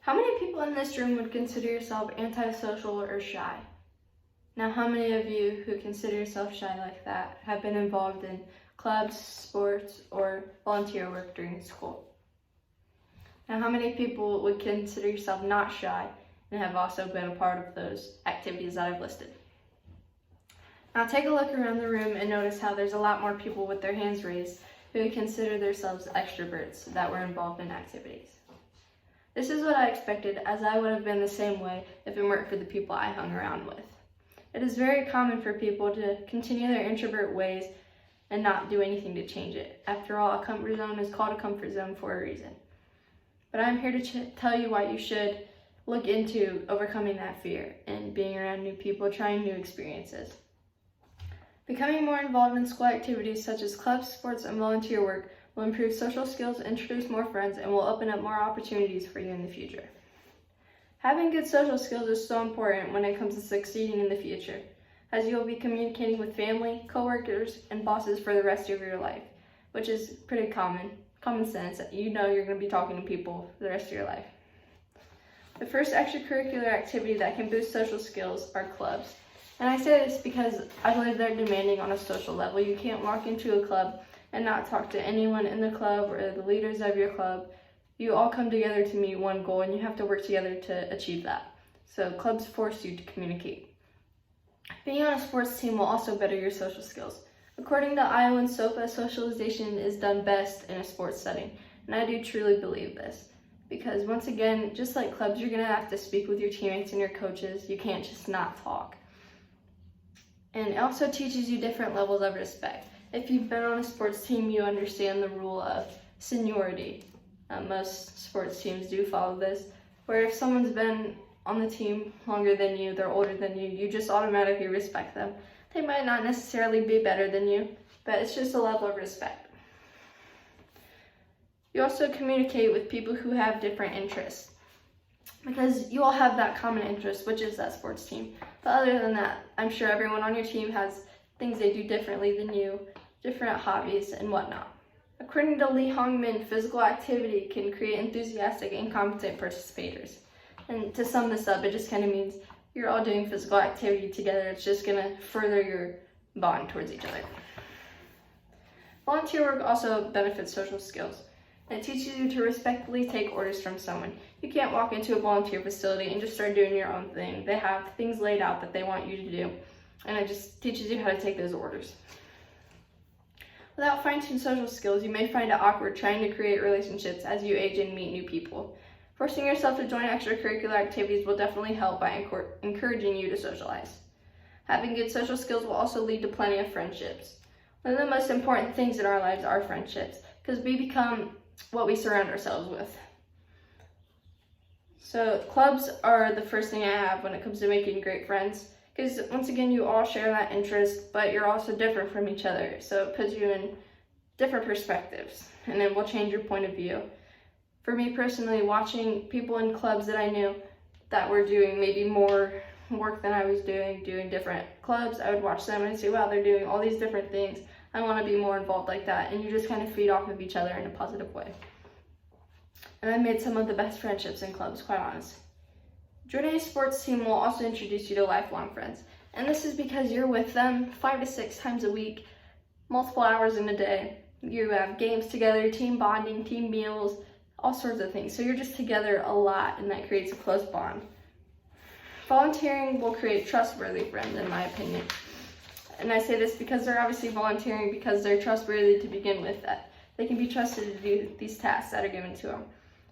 How many people in this room would consider yourself antisocial or shy? Now, how many of you who consider yourself shy like that have been involved in clubs, sports, or volunteer work during school? Now, how many people would consider yourself not shy and have also been a part of those activities that I've listed? Now, take a look around the room and notice how there's a lot more people with their hands raised who consider themselves extroverts that were involved in activities. This is what I expected, as I would have been the same way if it weren't for the people I hung around with. It is very common for people to continue their introvert ways and not do anything to change it. After all, a comfort zone is called a comfort zone for a reason. But I'm here to tell you why you should look into overcoming that fear and being around new people, trying new experiences. Becoming more involved in school activities such as clubs, sports, and volunteer work will improve social skills, introduce more friends, and will open up more opportunities for you in the future. Having good social skills is so important when it comes to succeeding in the future, as you will be communicating with family, coworkers, and bosses for the rest of your life, which is pretty common sense. You know you're going to be talking to people for the rest of your life. The first extracurricular activity that can boost social skills are clubs. And I say this because I believe they're demanding on a social level. You can't walk into a club and not talk to anyone in the club or the leaders of your club. You all come together to meet one goal, and you have to work together to achieve that. So clubs force you to communicate. Being on a sports team will also better your social skills. According to Iowan SOPA, socialization is done best in a sports setting, and I do truly believe this. Because once again, just like clubs, you're going to have to speak with your teammates and your coaches. You can't just not talk. And it also teaches you different levels of respect. If you've been on a sports team, you understand the rule of seniority. Most sports teams do follow this, where if someone's been on the team longer than you, they're older than you, you just automatically respect them. They might not necessarily be better than you, but it's just a level of respect. You also communicate with people who have different interests, because you all have that common interest, which is that sports team. But other than that, I'm sure everyone on your team has things they do differently than you, different hobbies and whatnot. According to Lee Hongmin, physical activity can create enthusiastic and competent participators. And to sum this up, it just kind of means you're all doing physical activity together. It's just going to further your bond towards each other. Volunteer work also benefits social skills. And it teaches you to respectfully take orders from someone. You can't walk into a volunteer facility and just start doing your own thing. They have things laid out that they want you to do, and it just teaches you how to take those orders. Without fine-tuned social skills, you may find it awkward trying to create relationships as you age and meet new people. Forcing yourself to join extracurricular activities will definitely help by encouraging you to socialize. Having good social skills will also lead to plenty of friendships. One of the most important things in our lives are friendships, because we become what we surround ourselves with. So clubs are the first thing I have when it comes to making great friends, because once again, you all share that interest, but you're also different from each other. So it puts you in different perspectives, and it will change your point of view. For me personally, watching people in clubs that I knew that were doing maybe more work than I was doing different clubs, I would watch them and I'd say, wow, they're doing all these different things. I want to be more involved like that. And you just kind of feed off of each other in a positive way. And I made some of the best friendships in clubs, quite honest. Joining a sports team will also introduce you to lifelong friends. And this is because you're with them 5 to 6 times a week, multiple hours in a day. You have games together, team bonding, team meals, all sorts of things. So you're just together a lot, and that creates a close bond. Volunteering will create trustworthy friends, in my opinion. And I say this because they're obviously volunteering because they're trustworthy to begin with. That they can be trusted to do these tasks that are given to them.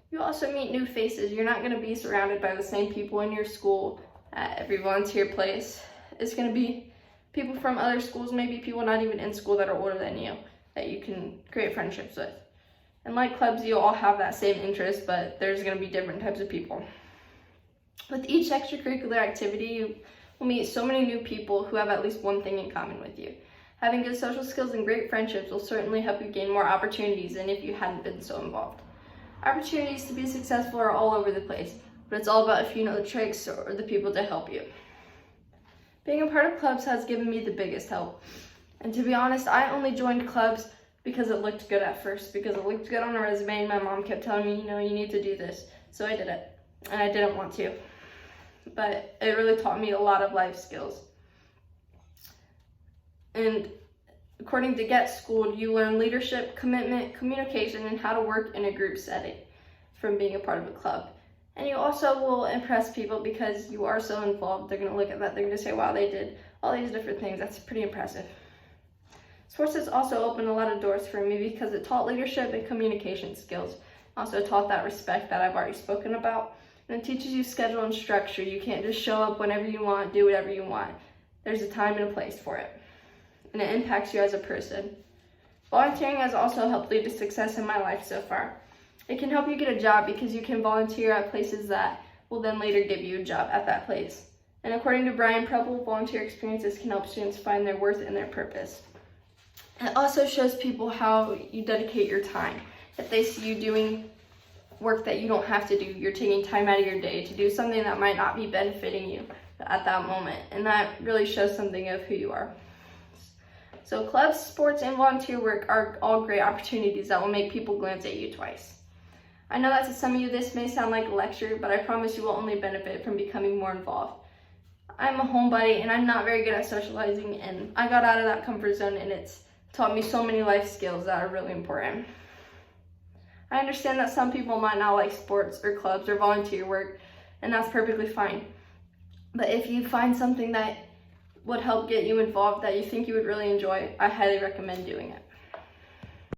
You also meet new faces. You're not going to be surrounded by the same people in your school at every volunteer place. It's going to be people from other schools, maybe people not even in school that are older than you, that you can create friendships with. And like clubs, you all have that same interest, but there's going to be different types of people. With each extracurricular activity, you will meet so many new people who have at least one thing in common with you. Having good social skills and great friendships will certainly help you gain more opportunities than if you hadn't been so involved. Opportunities to be successful are all over the place, but it's all about if you know the tricks or the people to help you. Being a part of clubs has given me the biggest help. And to be honest, I only joined clubs because it looked good at first, because it looked good on a resume and my mom kept telling me, you need to do this. So I did it. and I didn't want to. But it really taught me a lot of life skills. And according to Get Schooled, you learn leadership, commitment, communication, and how to work in a group setting from being a part of a club. And you also will impress people because you are so involved. They're going to look at that. They're going to say, wow, they did all these different things. That's pretty impressive. Sports has also opened a lot of doors for me because it taught leadership and communication skills. Also taught that respect that I've already spoken about. And it teaches you schedule and structure. You can't just show up whenever you want, do whatever you want. There's a time and a place for it. And it impacts you as a person. Volunteering has also helped lead to success in my life so far. It can help you get a job because you can volunteer at places that will then later give you a job at that place. And according to Brian Preble, volunteer experiences can help students find their worth and their purpose. It also shows people how you dedicate your time. If they see you doing work that you don't have to do, you're taking time out of your day to do something that might not be benefiting you at that moment. And that really shows something of who you are. So clubs, sports, and volunteer work are all great opportunities that will make people glance at you twice. I know that to some of you this may sound like a lecture, but I promise you will only benefit from becoming more involved. I'm a homebody and I'm not very good at socializing, and I got out of that comfort zone and it's taught me so many life skills that are really important. I understand that some people might not like sports or clubs or volunteer work, and that's perfectly fine. But if you find something that would help get you involved that you think you would really enjoy, I highly recommend doing it.